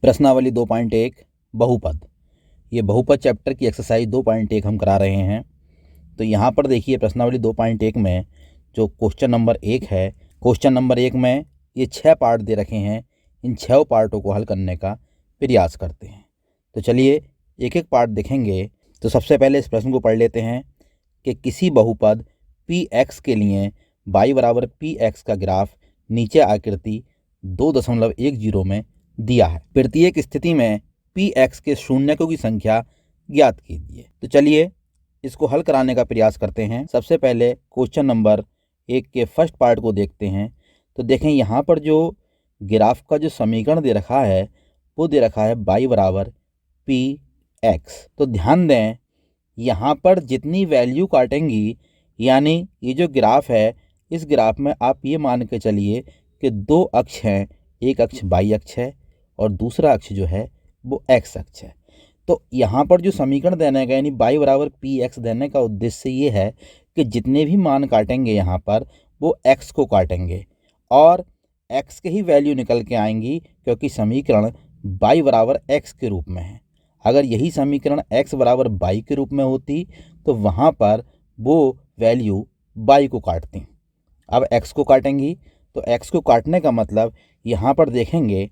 प्रश्नावली 2.1 बहुपद। ये बहुपद चैप्टर की एक्सरसाइज 2.1 हम करा रहे हैं। तो यहाँ पर देखिए प्रश्नावली 2.1 में जो क्वेश्चन नंबर 1 है, क्वेश्चन नंबर 1 में ये 6 पार्ट दे रखे हैं। इन 6 पार्टों को हल करने का प्रयास करते हैं। तो चलिए एक एक पार्ट देखेंगे। तो सबसे पहले इस प्रश्न को पढ़ लेते हैं कि किसी बहुपद Px के लिए y बराबर Px का ग्राफ नीचे आकृति 2.10 में दिया है। प्रत्येक स्थिति में Px के शून्यकों की संख्या ज्ञात कीजिए। तो चलिए इसको हल कराने का प्रयास करते हैं। सबसे पहले क्वेश्चन नंबर 1 के फर्स्ट पार्ट को देखते हैं। तो देखें यहाँ पर जो ग्राफ का जो समीकरण दे रखा है वो दे रखा है y बराबर Px। तो ध्यान दें यहाँ पर जितनी वैल्यू काटेंगी, यानी ये जो ग्राफ है इस ग्राफ में आप ये मान के चलिए कि 2 अक्ष हैं, एक अक्ष y अक्ष है और दूसरा अक्ष जो है वो x अक्ष है। तो यहाँ पर जो समीकरण देने का यानी y बराबर Px देने का उद्देश्य ये है कि जितने भी मान काटेंगे यहाँ पर वो x को काटेंगे और x के ही वैल्यू निकल के आएंगी, क्योंकि समीकरण y बराबर x के रूप में है। अगर यही समीकरण x बराबर y के रूप में होती तो वहाँ पर वो वैल्यू y को काटती। अब x को काटेंगी तो x को काटने का मतलब यहाँ पर देखेंगे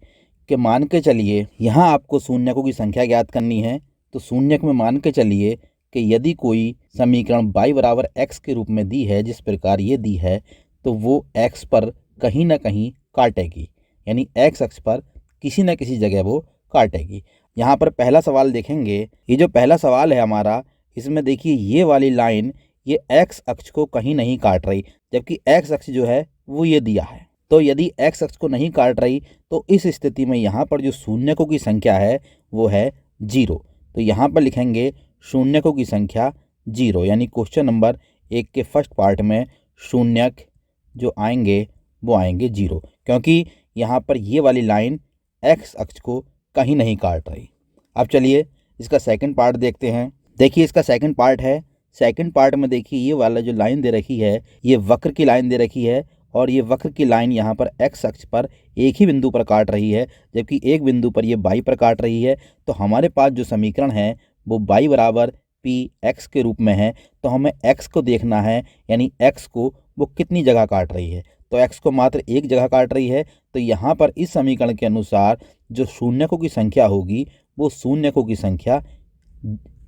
कि मान के चलिए यहाँ आपको शून्यकों की संख्या ज्ञात करनी है। तो शून्यक में मान के चलिए कि यदि कोई समीकरण y बराबर x के रूप में दी है, जिस प्रकार ये दी है, तो वो x पर कहीं ना कहीं काटेगी, यानी x अक्ष पर किसी न किसी जगह वो काटेगी। यहाँ पर पहला सवाल देखेंगे। ये जो पहला सवाल है हमारा, इसमें देखिए ये वाली लाइन ये x अक्ष को कहीं नहीं काट रही, जबकि x अक्ष जो है वो ये दिया है। तो यदि x अक्ष को नहीं काट रही तो इस स्थिति में यहाँ पर जो शून्यकों की संख्या है वो है 0। तो यहाँ पर लिखेंगे शून्यकों की संख्या 0, यानी क्वेश्चन नंबर 1 के फर्स्ट पार्ट में शून्यक जो आएंगे वो आएंगे 0, क्योंकि यहाँ पर ये वाली लाइन x अक्ष को कहीं नहीं काट रही। अब चलिए इसका सेकंड पार्ट देखते हैं। देखिए इसका सेकंड पार्ट है। सेकंड पार्ट में देखिए ये वाला जो लाइन दे रखी है ये वक्र की लाइन दे रखी है और ये वक्र की लाइन यहाँ पर x अक्ष पर एक ही बिंदु पर काट रही है, जबकि एक बिंदु पर ये y पर काट रही है। तो हमारे पास जो समीकरण है वो y बराबर Px के रूप में है। तो हमें x को देखना है, यानी x को वो कितनी जगह काट रही है। तो x को मात्र एक जगह काट रही है। तो यहाँ पर इस समीकरण के अनुसार जो शून्यकों की संख्या होगी वो शून्यकों की संख्या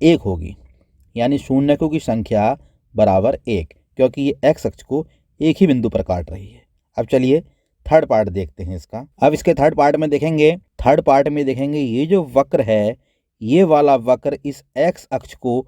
1 होगी, यानी शून्यकों की संख्या बराबर 1, क्योंकि ये x अक्ष को एक ही बिंदु पर काट रही है। अब चलिए थर्ड पार्ट देखते हैं इसका। अब इसके थर्ड पार्ट में देखेंगे ये जो वक्र है ये वाला वक्र इस x अक्ष को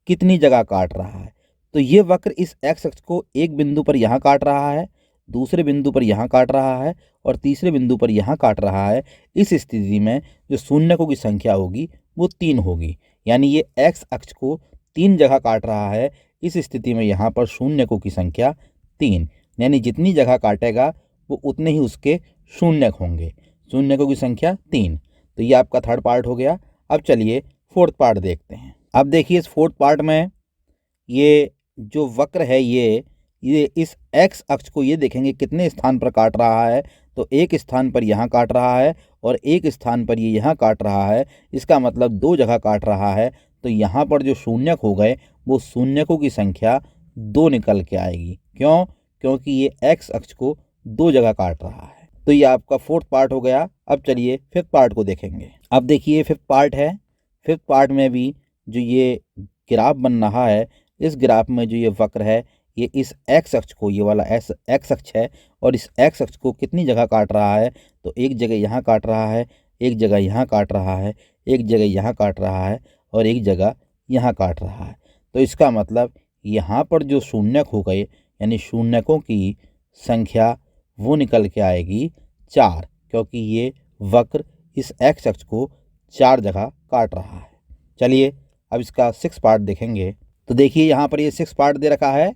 कितनी जगह काट रहा है। तो ये वक्र इस x अक्ष को एक बिंदु पर यहाँ काट रहा है, दूसरे बिंदु पर यहाँ काट रहा है और तीसरे बिंदु पर यहाँ काट रहा है। इस स्थिति में जो शून्यकों की संख्या होगी वो 3 होगी, यानी ये x अक्ष को 3 जगह काट रहा है। इस स्थिति में यहाँ पर शून्यकों की संख्या 3, यानी जितनी जगह काटेगा वो उतने ही उसके शून्यक होंगे। शून्यकों की संख्या 3। तो ये आपका थर्ड पार्ट हो गया। अब चलिए फोर्थ पार्ट देखते हैं। अब देखिए इस फोर्थ पार्ट में ये जो वक्र है ये इस x अक्ष को ये देखेंगे कितने स्थान पर काट रहा है। तो एक स्थान पर यहाँ काट रहा है और एक स्थान पर ये यहाँ काट रहा है। इसका मतलब 2 जगह काट रहा है। तो यहाँ पर जो शून्यक हो गए वो शून्यकों की संख्या 2 निकल के आएगी। क्यों? क्योंकि ये x अक्ष को 2 जगह काट रहा है। तो ये आपका फोर्थ पार्ट हो गया। अब चलिए फिफ्थ पार्ट को देखेंगे। अब देखिए फिफ्थ पार्ट है। फिफ्थ पार्ट में भी जो ये ग्राफ बन रहा है, इस ग्राफ में जो ये वक्र है ये इस x अक्ष को, ये वाला x अक्ष है और इस x अक्ष को कितनी जगह काट रहा है। तो एक जगह यहाँ काट रहा है, एक जगह यहाँ काट रहा है, एक जगह यहाँ काट रहा है और एक जगह यहाँ काट रहा है। तो इसका मतलब यहाँ पर जो शून्यक हो गए, यानी शून्यकों की संख्या वो निकल के आएगी 4, क्योंकि ये वक्र इस x अक्ष को 4 जगह काट रहा है। चलिए अब इसका 6 पार्ट देखेंगे। तो देखिए यहाँ पर ये 6 पार्ट दे रखा है।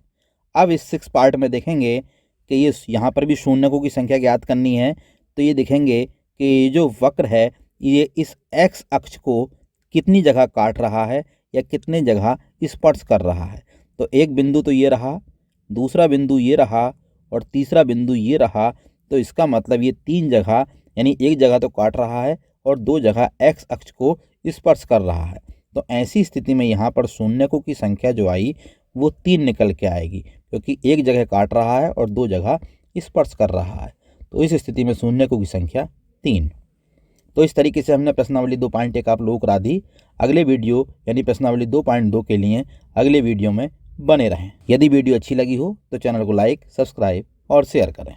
अब इस 6 पार्ट में देखेंगे कि ये यहाँ पर भी शून्यकों की संख्या ज्ञात करनी है। तो ये देखेंगे कि ये जो वक्र है ये इस x अक्ष को कितनी जगह काट रहा है या कितने जगह स्पर्श कर रहा है। तो एक बिंदु तो ये रहा, दूसरा बिंदु ये रहा और तीसरा बिंदु ये रहा। तो इसका मतलब ये 3 जगह, यानी एक जगह तो काट रहा है और 2 जगह x अक्ष को स्पर्श कर रहा है। तो ऐसी स्थिति में यहाँ पर शून्यकों की संख्या जो आई वो 3 निकल के आएगी, क्योंकि एक जगह काट रहा है और 2 जगह स्पर्श कर रहा है। तो इस स्थिति में शून्यकों की संख्या 3। तो इस तरीके से हमने प्रश्नावली 2.1 आप लोगों को करा दी। अगले वीडियो यानी प्रश्नावली 2.2 के लिए अगले वीडियो में बने रहें। यदि वीडियो अच्छी लगी हो तो चैनल को लाइक, सब्सक्राइब और शेयर करें।